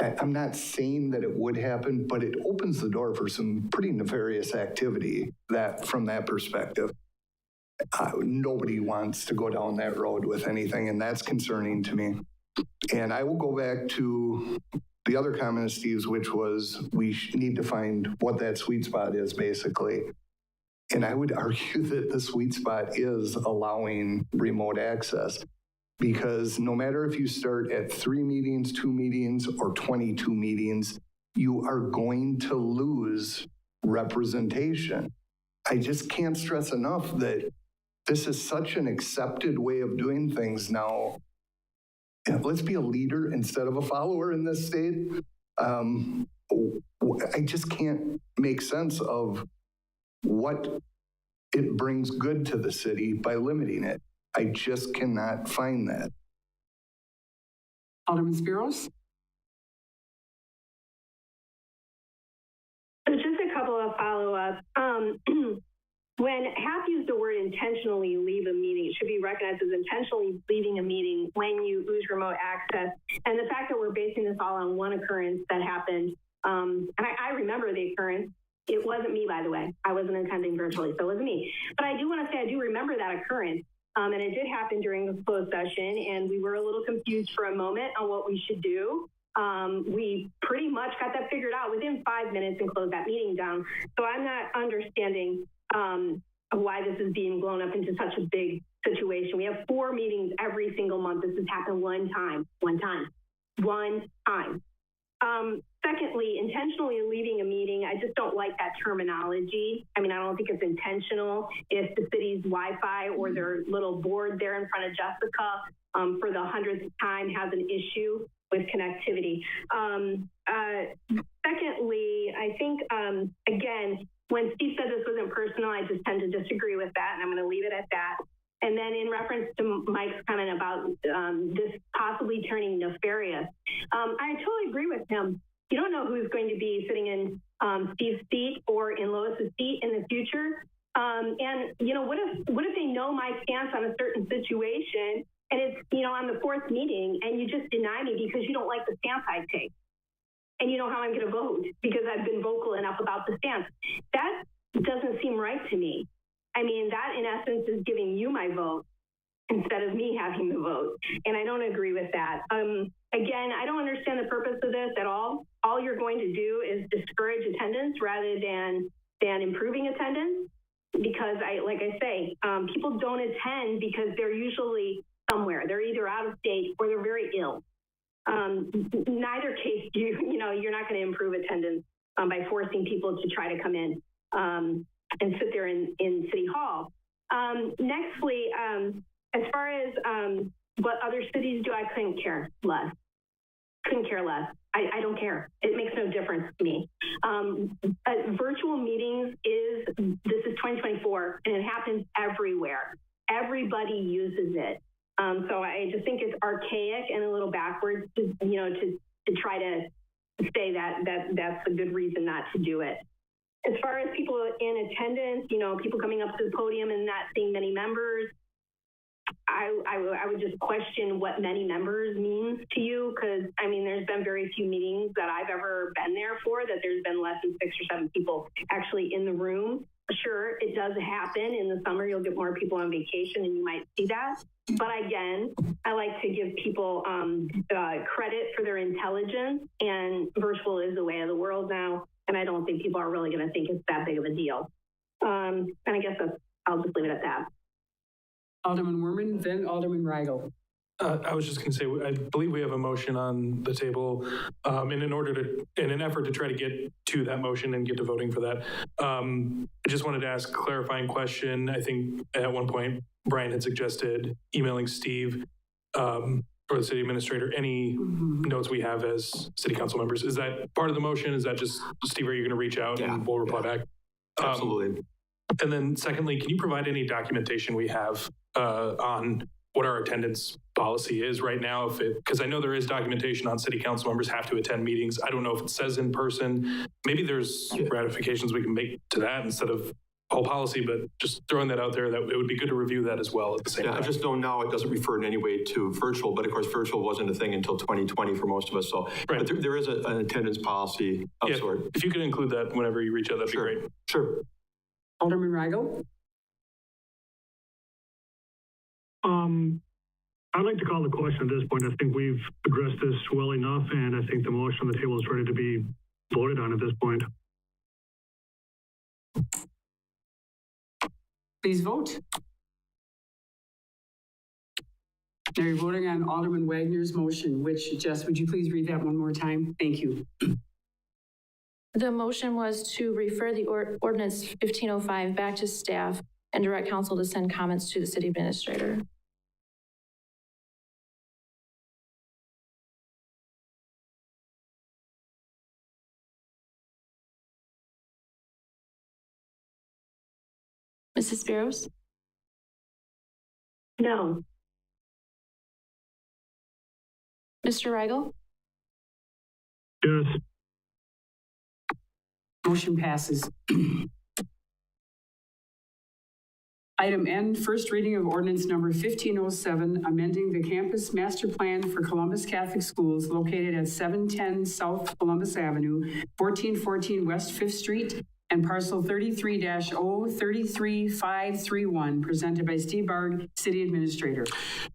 I'm not saying that it would happen, but it opens the door for some pretty nefarious activity from that perspective. Nobody wants to go down that road with anything, and that's concerning to me. And I will go back to the other comment of Steve's, which was we need to find what that sweet spot is, basically. And I would argue that the sweet spot is allowing remote access, because no matter if you start at 3 meetings, 2 meetings, or 22 meetings, you are going to lose representation. I just can't stress enough that this is such an accepted way of doing things now. Let's be a leader instead of a follower in this state. I just can't make sense of what it brings good to the city by limiting it. I just cannot find that. Alderman Spiros? So just a couple of follow-ups. When Hap used the word intentionally leave a meeting, it should be recognized as intentionally leaving a meeting when you lose remote access. And the fact that we're basing this all on one occurrence that happened, and I remember the occurrence. It wasn't me, by the way. I wasn't attending virtually, so it wasn't me. But I do want to say I do remember that occurrence. And it did happen during the closed session, and we were a little confused for a moment on what we should do. We pretty much got that figured out within 5 minutes and closed that meeting down. So I'm not understanding why this is being blown up into such a big situation. We have 4 meetings every single month. This has happened one time. Secondly, intentionally leaving a meeting, I just don't like that terminology. I mean, I don't think it's intentional. If the city's Wi-Fi or their little board there in front of Jessica for the 100th time has an issue with connectivity. Secondly, I think, again, when Steve said this wasn't personal, I just tend to disagree with that, and I'm going to leave it at that. And then in reference to Mike's comment about this possibly turning nefarious, I totally agree with him. You don't know who's going to be sitting in Steve's seat or in Lois's seat in the future. And, you know, what if they know my stance on a certain situation and it's, you know, on the fourth meeting and you just deny me because you don't like the stance I take? And you know how I'm going to vote because I've been vocal enough about the stance. That doesn't seem right to me. I mean, that in essence is giving you my vote instead of me having the vote. And I don't agree with that. Again, I don't understand the purpose of this at all. All you're going to do is discourage attendance rather than improving attendance. Because like I say, people don't attend because they're usually somewhere. They're either out of state or they're very ill. Neither case, you know, you're not going to improve attendance by forcing people to try to come in and sit there in City Hall. Nextly, as far as what other cities do, I couldn't care less. I don't care. It makes no difference to me. Virtual meetings this is 2024 and it happens everywhere. Everybody uses it. So I just think it's archaic and a little backwards to try to say that's a good reason not to do it. As far as people in attendance, you know, people coming up to the podium and not seeing many members, I would just question what many members means to you, because I mean, there's been very few meetings that I've ever been there for that there's been less than 6 or 7 people actually in the room. Sure, it does happen in the summer. You'll get more people on vacation and you might see that. But again, I like to give people credit for their intelligence, and virtual is the way of the world now. And I don't think people are really going to think it's that big of a deal. And I guess I'll just leave it at that. Alderman Werman, then Alderman Weigel. I was just going to say, I believe we have a motion on the table, and in an effort to try to get to that motion and get to voting for that, I just wanted to ask a clarifying question. I think at one point Brian had suggested emailing Steve or the city administrator any notes we have as city council members. Is that part of the motion? Is that just, Steve, are you going to reach out and we'll reply back? Absolutely. And then secondly, can you provide any documentation we have on what our attendance policy is right now? Because I know there is documentation on city council members have to attend meetings. I don't know if it says in person. Maybe there's ratifications we can make to that instead of whole policy, but just throwing that out there, that it would be good to review that as well at the same time. I just know now it doesn't refer in any way to virtual, but of course virtual wasn't a thing until 2020 for most of us. So but there is an attendance policy of sort. If you could include that whenever you reach out, that'd be great. Sure. Alderman Weigel. I'd like to call the question at this point. I think we've addressed this well enough, and I think the motion on the table is ready to be voted on at this point. Please vote. Now you're voting on Alderman Wagner's motion, which, Jess, would you please read that one more time? Thank you. The motion was to refer the ordinance 1505 back to staff and direct council to send comments to the city administrator. Mrs. Spiros? No. Mr. Weigel? Yes. Motion passes. Item N, first reading of ordinance number 1507, amending the campus master plan for Columbus Catholic Schools located at 710 South Columbus Avenue, 1414 West 5th Street, and parcel 33-0-33531, presented by Steve Barg, City Administrator.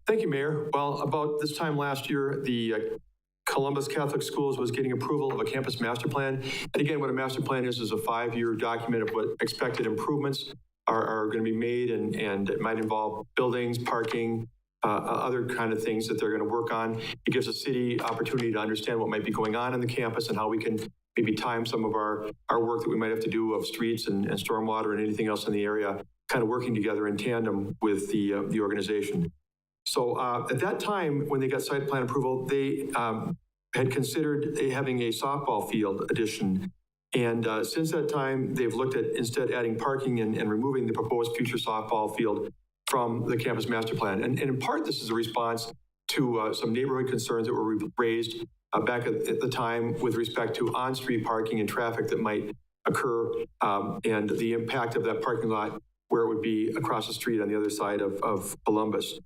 Thank you, Mayor. Well, about this time last year, the Columbus Catholic Schools was getting approval of a campus master plan. And again, what a master plan is a 5-year document of what expected improvements are going to be made, and it might involve buildings, parking, other kind of things that they're going to work on. It gives the city opportunity to understand what might be going on in the campus and how we can maybe time some of our work that we might have to do of streets and stormwater and anything else in the area, kind of working together in tandem with the organization. So at that time, when they got site plan approval, they had considered having a softball field addition. And since that time, they've looked at instead adding parking and removing the proposed future softball field from the campus master plan. And in part, this is a response to some neighborhood concerns that were raised back at the time with respect to on-street parking and traffic that might occur and the impact of that parking lot where it would be across the street on the other side of Columbus.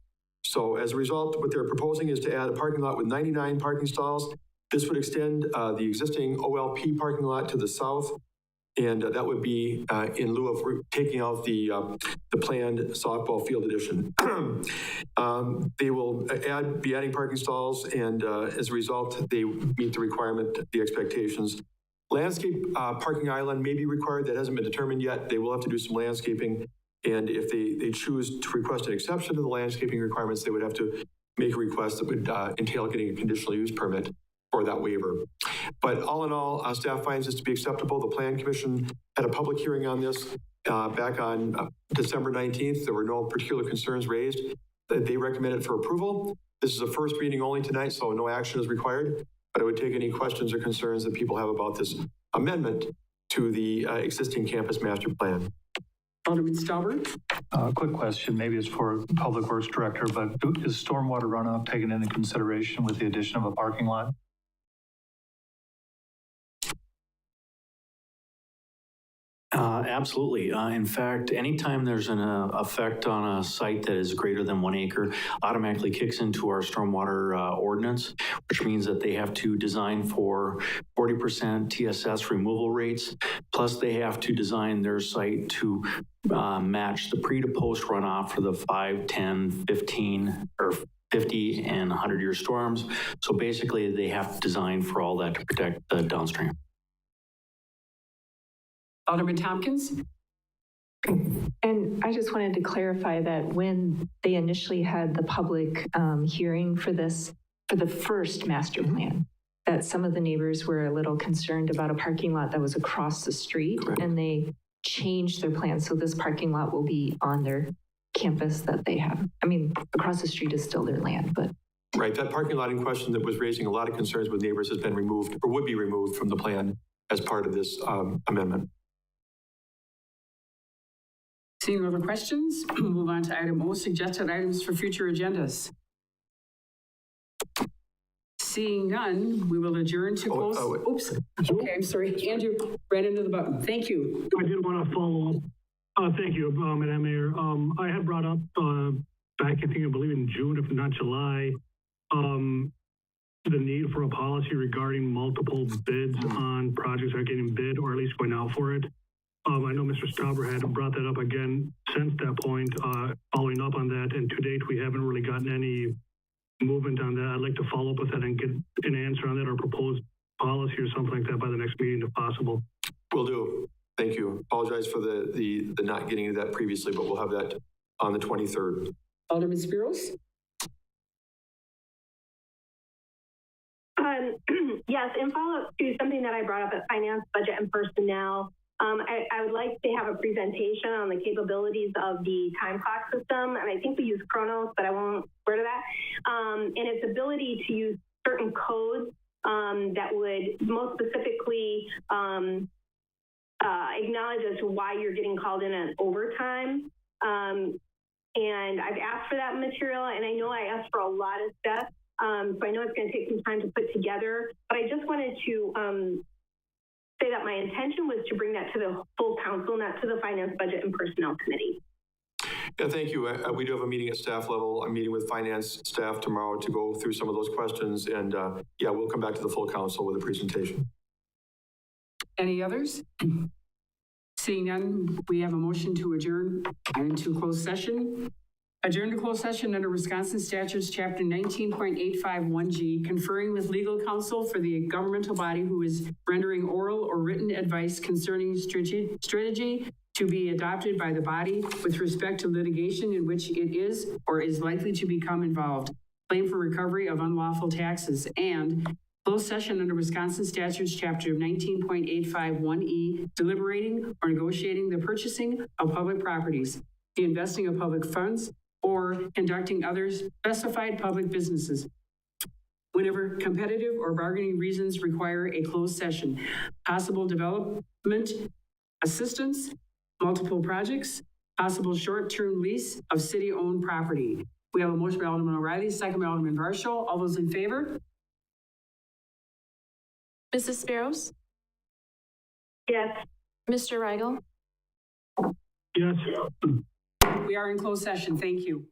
So as a result, what they're proposing is to add a parking lot with 99 parking stalls. This would extend the existing OLP parking lot to the south, and that would be in lieu of taking out the planned softball field addition. They will be adding parking stalls, and as a result, they meet the requirement, the expectations. Landscape parking island may be required. That hasn't been determined yet. They will have to do some landscaping, and if they choose to request an exception to the landscaping requirements, they would have to make a request that would entail getting a conditional use permit for that waiver. But all in all, staff finds this to be acceptable. The Plan Commission had a public hearing on this back on December 19th. There were no particular concerns raised. They recommended for approval. This is a first reading only tonight, so no action is required. But I would take any questions or concerns that people have about this amendment to the existing campus master plan. Alderman Stauber. Quick question, maybe it's for Public Works Director, but is stormwater runoff taken into consideration with the addition of a parking lot? Absolutely. In fact, anytime there's an effect on a site that is greater than 1 acre, automatically kicks into our stormwater ordinance, which means that they have to design for 40% TSS removal rates, plus they have to design their site to match the pre to post runoff for the 5, 10, 15, or 50 and 100-year storms. So basically, they have to design for all that to protect the downstream. Alderman Tompkins. And I just wanted to clarify that when they initially had the public hearing for this, for the first master plan, that some of the neighbors were a little concerned about a parking lot that was across the street. Correct. And they changed their plans. So this parking lot will be on their campus that they have. I mean, across the street is still their land, but. Right, that parking lot in question that was raising a lot of concerns with neighbors has been removed or would be removed from the plan as part of this amendment. Seeing no other questions, we'll move on to item O, suggested items for future agendas. Seeing none, we will adjourn to close. Oops. Okay, I'm sorry. Andrew ran into the button. Thank you. I did want to follow up. Thank you, Madam Mayor. I had brought up back, I believe in June, if not July, the need for a policy regarding multiple bids on projects that are getting bid or at least going out for it. I know Mr. Stauber had brought that up again since that point, following up on that, and to date, we haven't really gotten any movement on that. I'd like to follow up with that and get an answer on that or proposed policy or something like that by the next meeting if possible. Will do. Thank you. Apologize for the not getting to that previously, but we'll have that on the 23rd. Alderman Spiros? Yes, in follow-up to something that I brought up at Finance, Budget, and Personnel, I would like to have a presentation on the capabilities of the time clock system. And I think we use Chronos, but I won't go to that. And its ability to use certain codes that would most specifically acknowledge as to why you're getting called in at overtime. And I've asked for that material, and I know I asked for a lot of stuff. So I know it's going to take some time to put together, but I just wanted to say that my intention was to bring that to the full council, not to the Finance, Budget, and Personnel Committee. Yeah, thank you. We do have a meeting at staff level. I'm meeting with finance staff tomorrow to go through some of those questions. And yeah, we'll come back to the full council with a presentation. Any others? Seeing none, we have a motion to adjourn into closed session. Adjourn to closed session under Wisconsin Statutes, Chapter 19.851G, conferring with legal counsel for the governmental body who is rendering oral or written advice concerning strategy, to be adopted by the body with respect to litigation in which it is or is likely to become involved, claim for recovery of unlawful taxes, and closed session under Wisconsin statutes chapter 19.851E, deliberating or negotiating the purchasing of public properties, the investing of public funds, or conducting other specified public businesses whenever competitive or bargaining reasons require a closed session, possible development assistance, multiple projects, possible short-term lease of city-owned property. We have a motion by Alderman O'Reilly, second by Alderman Marshall. All those in favor? Mrs. Sparrows? Yes. Mr. Rigel? Yes. We are in closed session. Thank you.